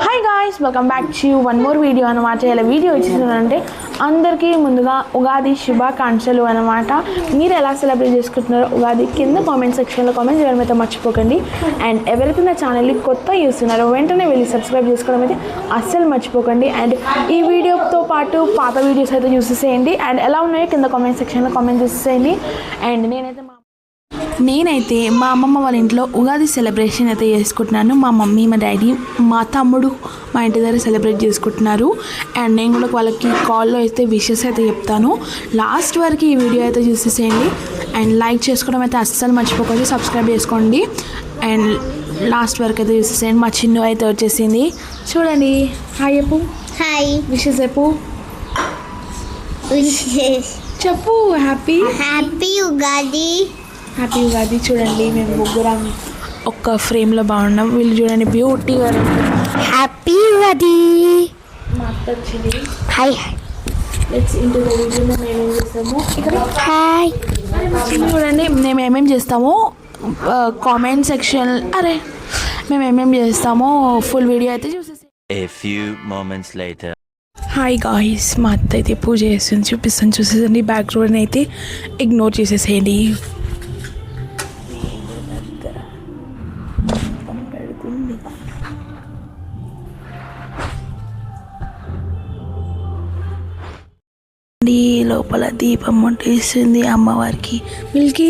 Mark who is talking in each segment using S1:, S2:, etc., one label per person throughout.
S1: Hi guys, welcome back to one more video అనమాట. ఇలా video ఇచ్చిందంటే అందరికీ ముందుగా ఉగాది శుభాకాంక్షలు అనమాట. మీరు ఎలా సెలబ్రేట్ చేసుకుంటున్నారో ఉగాది కింద కామెంట్ సెక్షన్లో కామెంట్ చేయడం అయితే మర్చిపోకండి. అండ్ ఎవరైతే నా ఛానల్ని కొత్త చూస్తున్నారో వెంటనే వెళ్ళి సబ్స్క్రైబ్ చేసుకోవడం అయితే అస్సలు మర్చిపోకండి. అండ్ ఈ వీడియోతో పాటు పాత వీడియోస్ అయితే చూసేసేయండి. అండ్ ఎలా ఉన్నాయో కింద కామెంట్ సెక్షన్లో కామెంట్ చేసేసేయండి. అండ్ నేనైతే మా అమ్మమ్మ వాళ్ళ ఇంట్లో ఉగాది సెలబ్రేషన్ అయితే చేసుకుంటున్నాను. మా మమ్మీ, మా డాడీ, మా తమ్ముడు మా ఇంటి దగ్గర సెలబ్రేట్ చేసుకుంటున్నారు. అండ్ నేను కూడా వాళ్ళకి కాల్లో అయితే విషెస్ అయితే చెప్తాను. లాస్ట్ వరకు ఈ వీడియో అయితే చూసేసేయండి. అండ్ లైక్ చేసుకోవడం అయితే అస్సలు మర్చిపోకండి, సబ్స్క్రైబ్ చేసుకోండి. అండ్ లాస్ట్ వరకు అయితే చూసేసేయండి. మా చిన్ను అయితే వచ్చేసింది, చూడండి. హాయ్ చెప్పు.
S2: హాయ్.
S1: విషెస్ చెప్పు. చెప్పు. హ్యాపీ
S2: ఉగాది.
S1: హ్యాపీ ఉగాది. చూడండి మేము ముగ్గురం ఒక్క ఫ్రేమ్లో బాగున్నాం. వీళ్ళు చూడండి బ్యూటీగా.
S2: హ్యాపీ ఉగాది.
S1: మా అత్త వచ్చింది.
S2: Hi.
S1: Let's into the video. మేము ఏమేమి చేస్తాము ఇక్కడ.
S2: హాయ్.
S1: చూడండి మేము ఏమేమి చేస్తామో కామెంట్ సెక్షన్, మేము ఏమేమి చేస్తామో ఫుల్ వీడియో అయితే చూసేసి.
S3: A few moments later.
S1: Hi guys, మా అత్త అయితే పూజ చేస్తుంది, చూపిస్తాను చూసేసండి. బ్యాక్గ్రౌండ్ అయితే ఇగ్నోర్ చేసేసేయండి. లోపల దీపం ముట్టిస్తుంది అమ్మవారికి. మిల్కీ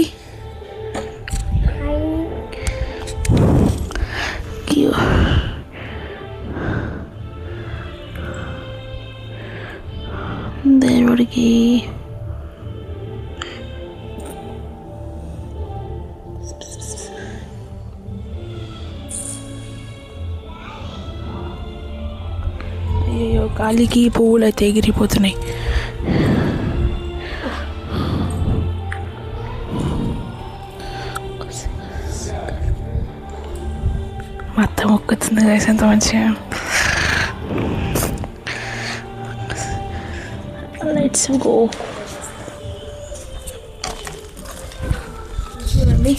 S1: దేవుడికి అయ్యో గాలికి పువ్వులు అయితే ఎగిరిపోతున్నాయి. మొత్తం మొక్కుతుంది గైస్, ఎంత మంచిగా. Let's go. చూడండి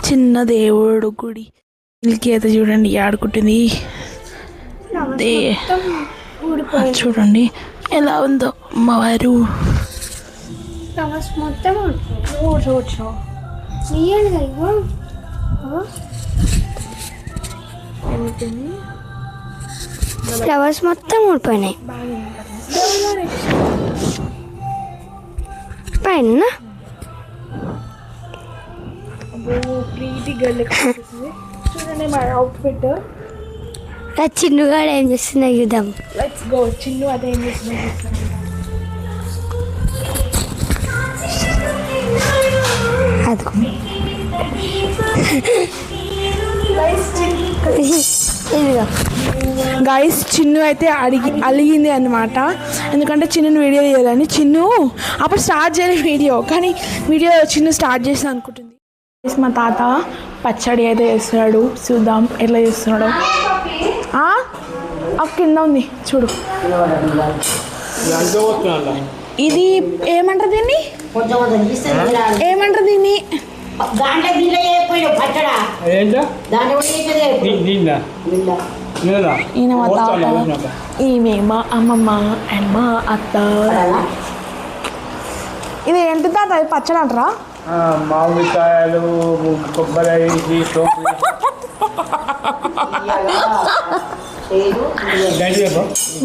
S1: చిన్న దేవుడు గుడి. మిల్కీ అయితే చూడండి ఆడుకుంటుంది. చూడండి ఎలా ఉందో అమ్మవారు.
S2: మొత్తం ఫ్లవర్స్ మొత్తం ఊడిపోయినాయి పైన.
S1: ప్రీతి గర్ల్ చూడండి మా అవుట్ఫిట్.
S2: చిన్నుగా ఏం చేస్తున్నా చూద్దాం.
S1: Let's go. చిన్ను అదే ఏం చేస్తున్నా గాయస్. చిన్ను అయితే అలిగింది అనమాట, ఎందుకంటే చిన్నుని వీడియో చేయాలని. చిన్ను అప్పుడు స్టార్ట్ చేయలేదు వీడియో, కానీ వీడియో చిన్ను స్టార్ట్ చేసి అనుకుంటుంది. మా తాత పచ్చడి అయితే చేస్తున్నాడు, చూద్దాం ఎట్లా చేస్తున్నాడు. కింద ఉంది చూడు. ఇది ఏమంటారు దీన్ని? ఏమంటారు దీన్ని? ఈయన మా తాత, ఈమె మా అమ్మమ్మ అండ్ మా అత్త. ఇది ఏంటి తాత? ఇది పచ్చడి అంటారా?
S4: మామిడికాయలు, కొబ్బరి,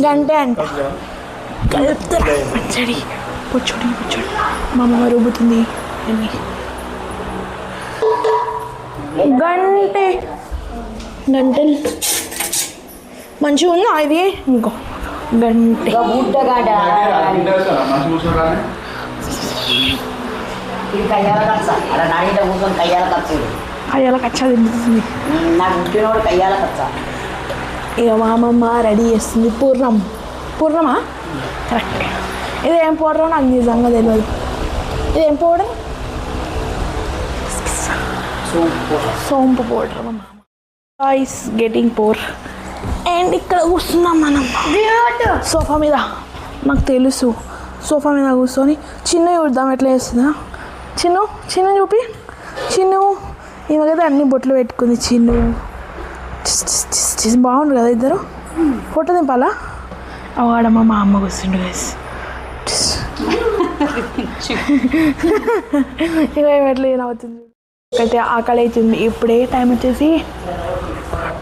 S1: గంటే అంట కలుపుతారా పచ్చడి. పొచ్చుడి పొచ్చుడి మా అమ్మమ్మ రుబ్బుతుంది. గంటెలు మంచిగా ఉందా ఇది? ఇంకో గంటె కయ్యాల కచ్చా తింటుంది. ఇక మా అమ్మమ్మ రెడీ చేస్తుంది పూర్ణమా కరెక్ట్. ఇదేం పౌడర్ నాకు నిజంగా తెలియదు. ఇదేం పౌడర్? సోంపు పౌడర్. మా మామ ఈస్ గెటింగ్ పోర్. అండ్ ఇక్కడ కూర్చున్నాం మనం సోఫా మీద. నాకు తెలుసు సోఫా మీద కూర్చొని చిన్న చూద్దాం ఎట్లా చేస్తుందా. చిన్న చూపి. చిన్ను ఈమె కదా అన్ని బొట్లు పెట్టుకుంది. చిన్ను బాగుండు కదా ఇద్దరు. ఫోటో దింపాలా ఆడమ్మ మా అమ్మ కూర్చుండు గైస్ ఇక ఎట్లా ఏమవుతుంది అయితే ఆకలి అవుతుంది ఇప్పుడే టైం వచ్చేసి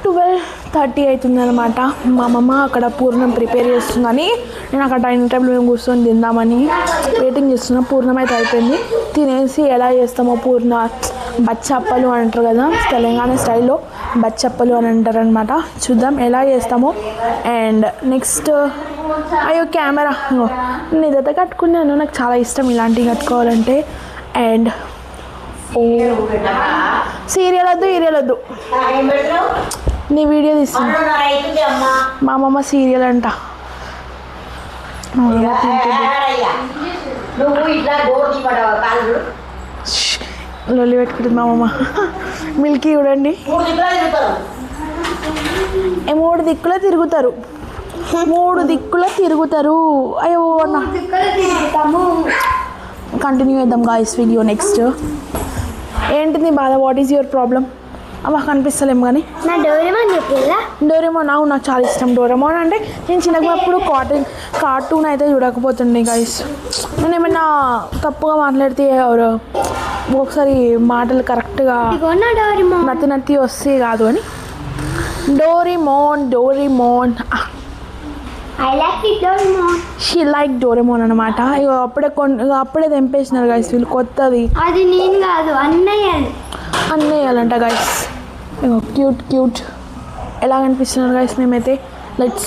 S1: 12:30 అవుతుంది అనమాట మా అమ్మమ్మ అక్కడ పూర్ణం ప్రిపేర్ చేస్తుందని నేను అక్కడ డైనింగ్ టేబుల్ మేము కూర్చొని తిందామని వెయిటింగ్ చేస్తున్నా. పూర్ణం అయితే అయిపోయింది. తినేసి ఎలా చేస్తామో బచ్చప్పలు అని అంటారు కదా, తెలంగాణ స్టైల్లో బచ్చప్పలు అని అంటారు అనమాట. చూద్దాం ఎలా చేస్తామో. అండ్ నెక్స్ట్ అయ్యో కెమెరా నేను ఇదైతే కట్టుకున్నాను, నాకు చాలా ఇష్టం ఇలాంటివి కట్టుకోవాలంటే. అండ్ ఓ సీరియల్ వద్దు నీ వీడియో తీస్తున్నా. మా అమ్మమ్మ సీరియల్ అంట. లొల్లి పెట్టుకుంటుంది మా అమ్మమ్మ. మిల్కీ చూడండి 3 దిక్కులో తిరుగుతారు. 3 దిక్కులో తిరుగుతారు. అయ్యో అన్న కంటిన్యూ చేద్దాం గాయ్స్ వీడియో. నెక్స్ట్ ఏంటి నీ బాధ? What is your problem? అమ్మ కనిపిస్తలేము కానీ డోరేమోన్ అవును నాకు చాలా ఇష్టం. డోరేమోన్ అంటే నేను చిన్నప్పుడు కార్టూన్ అయితే చూడకపోతుండే గైస్. నేను ఏమైనా తప్పుగా మాట్లాడితే ఒకసారి మాటలు కరెక్ట్గా నత్తి వస్తే కాదు అని. డోరేమోన్ షీ లైక్ డోరేమోన్ అనమాట. ఇక అప్పుడే తెంపేసినారు గైస్ వీళ్ళు కొత్తది.
S2: అది నేను కాదు
S1: అన్నయ్యాలంట గైస్. క్యూట్ ఎలా కనిపిస్తున్నారు గైస్. మేమైతే లెట్స్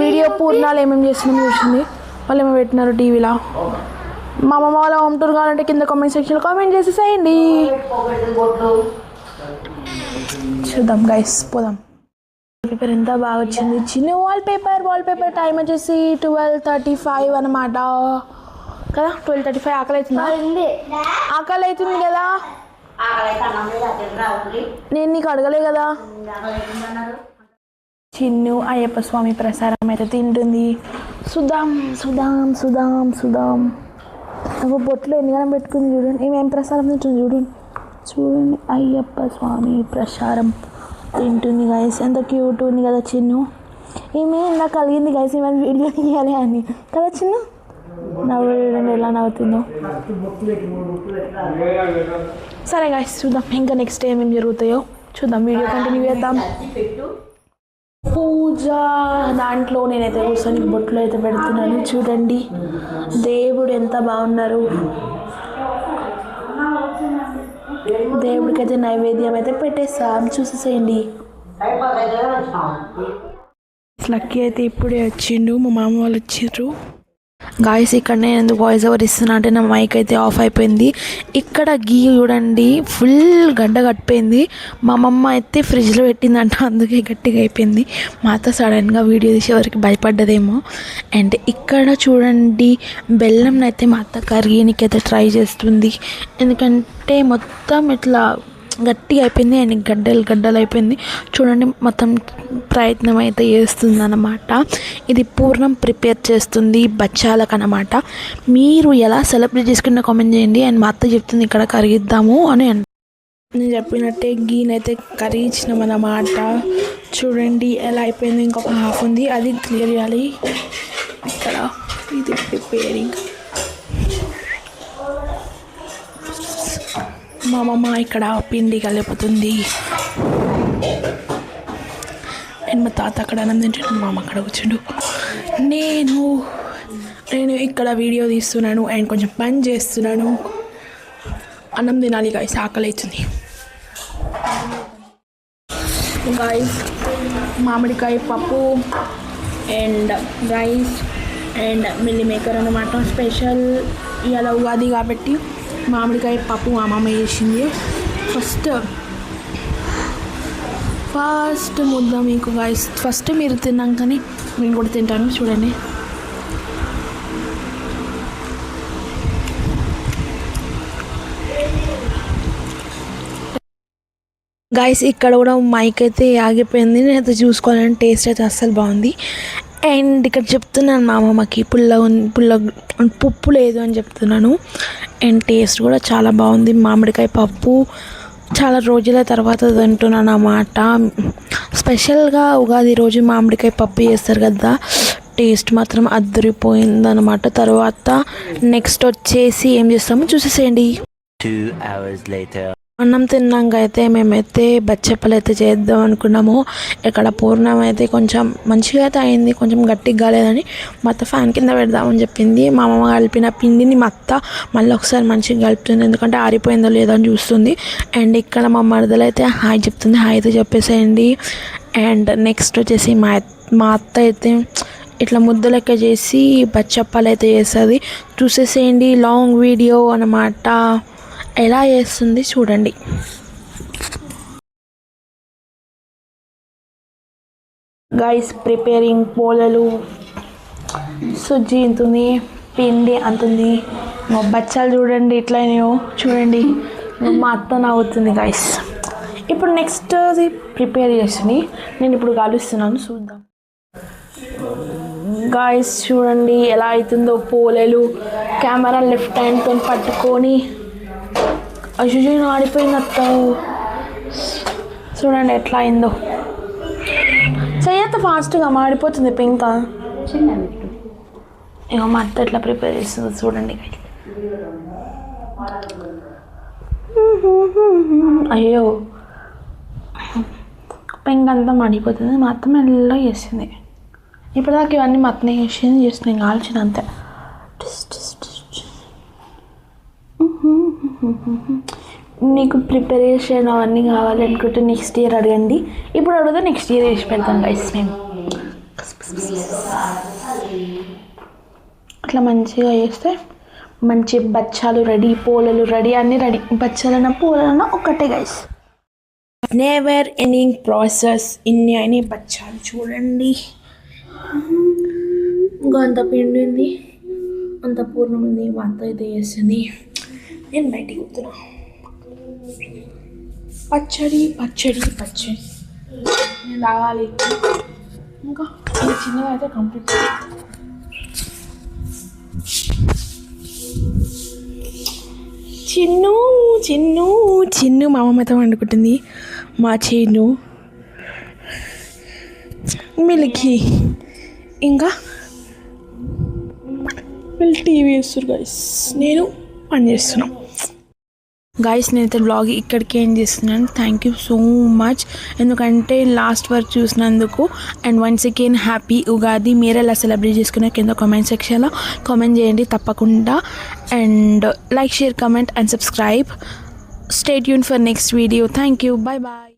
S1: వీడియో పూర్ణాలు ఏమేమి చేస్తున్నాం చూసింది. వాళ్ళు ఏమో పెట్టినారు టీవీలో. మా అమ్మమ్మ వాళ్ళ హోమ్ టూర్ కావాలంటే కింద కామెంట్ సెక్షన్లో కామెంట్ చేసేసేయండి. చూద్దాం గైస్ పోదాం. వాల్పేపర్ ఎంత బాగా వచ్చింది. చిన్న వాల్పేపర్ టైం వచ్చేసి 12:35 అనమాట కదా. 12:35 ఆకలి అవుతుందా? ఆకలి అవుతుంది కదా. నేను నీకు అడగలే కదా. చిన్ను అయ్యప్ప స్వామి ప్రసారం అయితే తింటుంది. సుధాం నాకు బొట్లో ఎన్నిగానం పెట్టుకుని చూడండి. ఏం ప్రసారం తింటుంది చూడండి. అయ్యప్ప స్వామి ప్రసారం తింటుంది గైస్. ఎంత క్యూట్ ఉంది కదా చిన్ను. ఏమే ఇలా కలిగింది గైస్ ఏమైనా వీడియో తీయాలి అని కదా చిన్ను. నవ్వు ఎలా నవ్వుతుందో. సరే గైస్ చూద్దాం ఇంకా నెక్స్ట్ ఏమేమి జరుగుతాయో చూద్దాం. వీడియో కంటిన్యూ చేద్దాం. పూజ దాంట్లో నేనైతే కూర్చొని బొట్లు అయితే పెడుతున్నాను. చూడండి దేవుడు ఎంత బాగున్నారు. దేవుడికైతే నైవేద్యం అయితే పెట్టేస్తాం చూసేసేయండి. లక్కీ అయితే ఇప్పుడే వచ్చిండు. మా మామ వాళ్ళు వచ్చిర్రు గాయస్. ఇక్కడ నేను ఎందుకు వాయిస్ ఓవర్ ఇస్తున్నా అంటే నా మైక్ అయితే ఆఫ్ అయిపోయింది. ఇక్కడ గీ చూడండి ఫుల్ గడ్డ కట్టిపోయింది. మా అమ్మమ్మ అయితే ఫ్రిడ్జ్లో పెట్టిందంట, అందుకే గట్టిగా అయిపోయింది. మా అత్త సడన్గా వీడియో తీసేవరకు భయపడ్డదేమో. అండ్ ఇక్కడ చూడండి బెల్లం అయితే మా అత్త కరిగినికైతే ట్రై చేస్తుంది. ఎందుకంటే మొత్తం ఇట్లా గట్టిగా అయిపోయింది అండ్ గడ్డలు అయిపోయింది. చూడండి మొత్తం ప్రయత్నం అయితే చేస్తుంది అన్నమాట. ఇది పూర్ణం ప్రిపేర్ చేస్తుంది బచ్చాలకు అన్నమాట. మీరు ఎలా సెలబ్రేట్ చేసుకున్న కామెంట్ చేయండి. అండ్ మా అత్త చెప్తుంది ఇక్కడ కరిగిద్దాము అని. నేను చెప్పినట్టే గీనైతే కరిగించినాం అన్నమాట. చూడండి ఎలా అయిపోయింది. ఇంకొక హాఫ్ ఉంది, అది క్లియర్ చేయాలి. ఇక్కడ ఇది ప్రిపేరింగ్. మా అమ్మమ్మ ఇక్కడ పిండి కలుపుతుంది అండ్ మా తాత అక్కడ అన్నం తింటాడు. మా అమ్మ అక్కడ కూర్చుండు. నేను ఇక్కడ వీడియో తీస్తున్నాను అండ్ కొంచెం పని చేస్తున్నాను. అన్నం తినాలి గాయస్, ఆకలి అవుతుంది గాయస్. మామిడికాయ పప్పు and rice and meal maker అన్నమాట. స్పెషల్ ఇవాళ ఉగాది కాబట్టి మామిడికాయ పప్పు మా అమ్మమ్మ చేసింది. ఫస్ట్ ముద్ద మీకు గైస్. ఫస్ట్ మీరు తిన్నాకని నేను కూడా తింటాను. చూడండి గైస్. ఇక్కడ కూడా మైక్ అయితే ఆగిపోయింది. నేనైతే చూసుకోవాలని టేస్ట్ అయితే అస్సలు బాగుంది. అండ్ ఇక్కడ చెప్తున్నాను మా అమ్మమ్మకి ఉప్పు లేదు అని చెప్తున్నాను. అండ్ టేస్ట్ కూడా చాలా బాగుంది. మామిడికాయ పప్పు చాలా రోజుల తర్వాత తింటున్నాను అన్నమాట. స్పెషల్గా ఉగాది రోజు మామిడికాయ పప్పు చేస్తారు కదా, టేస్ట్ మాత్రం అద్దరిపోయిందనమాట. తర్వాత నెక్స్ట్ వచ్చేసి ఏం చేస్తామో చూసేసేయండి.
S3: 2 hours later.
S1: అన్నం తిన్నాక అయితే మేమైతే బచ్చప్పలు అయితే చేద్దాం అనుకున్నాము. ఇక్కడ పూర్ణం అయితే కొంచెం మంచిగా అయితే అయింది, కొంచెం గట్టిగా కాలేదని మా అత్త ఫ్యాన్ కింద పెడదామని చెప్పింది. మా అమ్మ కలిపిన పిండిని మా అత్త మళ్ళీ ఒకసారి మంచిగా కలుపుతుంది, ఎందుకంటే ఆరిపోయిందో లేదో అని చూస్తుంది. అండ్ ఇక్కడ మా మరదలు అయితే హాయ్ చెప్తుంది, హాయ్ అయితే చెప్పేసేయండి. అండ్ నెక్స్ట్ వచ్చేసి మా అత్త అయితే ఇట్లా ముద్ద లెక్క చేసి బచ్చప్పాలు అయితే చేస్తుంది. చూసేసేయండి, లాంగ్ వీడియో అన్నమాట, ఎలా చేస్తుంది చూడండి. గైస్ ప్రిపేరింగ్ పోలలు, సుజ్జి ఇంతుంది, పిండి అంతుంది, మా బచ్చాలు చూడండి ఇట్లానేయో చూడండి. మా అత్త నవ్వుతుంది గైస్. ఇప్పుడు నెక్స్ట్ అది ప్రిపేర్ చేసింది, నేను ఇప్పుడు కలుస్తున్నాను, చూద్దాం. గాయస్ చూడండి ఎలా అవుతుందో పోలేలు. కెమెరా లెఫ్ట్ హ్యాండ్తో పట్టుకొని అయ్యో ఆడిపోయింది అత్త, చూడండి ఎట్లా అయిందో. చెయ్యత్త ఫాస్ట్గా మాడిపోతుంది పెంక. ఇక మా అత్త ఎట్లా ప్రిపేర్ చేస్తుందో చూడండి. అయ్యో పెంక అంతా మాడిపోతుంది. మా అత్త మెల్లగా చేసింది. ఇప్పటిదాకా ఇవన్నీ మా అత్తనే చేస్తున్నాయి, కాల్చిన అంతే. నీకు ప్రిపరేషన్ అవన్నీ కావాలనుకుంటే నెక్స్ట్ ఇయర్ అడగండి, ఇప్పుడు అడిగితే నెక్స్ట్ ఇయర్ వేసి పెడతాం గైస్ మేము. అట్లా మంచిగా చేస్తే మంచి బచ్చాలు రెడీ, పోలలు రెడీ, అన్నీ రెడీ. బచ్చాలన్నా పోలన్నా ఒక్కటే గైస్, నెవర్ ఎండింగ్ ప్రాసెస్. ఇన్ని అయినాయి బచ్చాలు చూడండి. ఇంకా అంత పిండి ఉంది, అంత పూర్ణం ఉంది, మా అత్త అయితే చేస్తుంది, నేను బయటికి పోతున్నా. పచ్చడి పచ్చడి పచ్చడి నేను తాగాలి. ఇంకా ఇది చిన్నగా అయితే కంప్లీట్. చిన్ను చిన్ను చిన్ను మా అమ్మతో వండుకుంటుంది. మా చిన్ను మిల్కి ఇంకా వీళ్ళు టీవీ చేస్తారు గైస్, నేను పని చేస్తున్నాను. గాయస్ నేనైతే బ్లాగ్ ఇక్కడికి ఏం చేస్తున్నాను. థ్యాంక్ యూ సో మచ్, ఎందుకంటే లాస్ట్ వరకు చూసినందుకు. And once again happy Ugadi. మీరు ఎలా సెలబ్రేట్ చేసుకునే కింద కామెంట్ సెక్షన్లో కామెంట్ చేయండి తప్పకుండా. And like, share, comment and subscribe. Stay tune for next video. Thank you, bye bye.